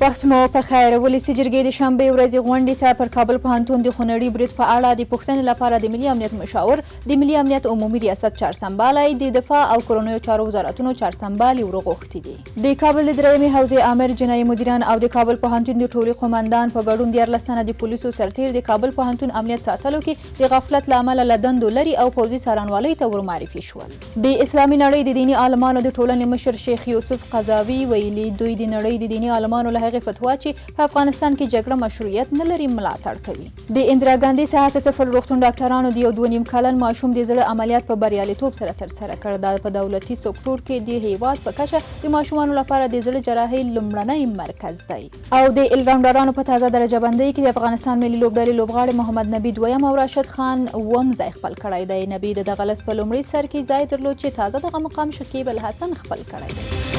وخت مو په خیر. ولسي جرګې د شنبې ورځې غونډې ته پر کابل پوهنتون د خونړي برید په اړه د پوښتنې لپاره د ملي امنیت مشاور، د ملي امنیت عمومي ریاست چارسمبالی، د دفاع او کورنیو چارو وزارتونو چارسمبالي ورغوښتي دي. د کابل د درېیمې حوزې امر، جنایي مدیران او د کابل پوهنتون د ټولي قومندان په ګډون 14 تنه د پولیسو سرتیر د کابل پوهنتون امنیت ساتلو کې د غفلت له امله له دندو لرې او پوځي څارنوالۍ ته ورمعرفي شول. د اسلامي نړۍ د دیني عالمانو د ټولنې مشر شیخ یوسف قرضاوي ویلي دوی د نړۍ د دیني عالمانو له هغې فتوا چې په افغانستان کې جګړه مشروعیت نه لري ملاتړ کوي. د اندرا ګاندي صحت طفل روغتون ډاکټرانو د یو 2.5 کلن ماشوم د زړه عملیات په بریالیتوب سره ترسره کړ. دا په دولتي سکتور کې د هیواد په کچه د ماشومانو لپاره د زړه جراحۍ لومړنی مرکز دی. او د الراونډرانو په تازه درجه بندۍ کې د افغانستان ملي لوبډلې لوبغاړي محمد نبي 2م او راشد خان 1م ځای خپل کړی دی. نبي د دغه لس په لومړي سر کې ځای درلود چې تازه دغه مقام شکیب الحسن خپل کړی دی.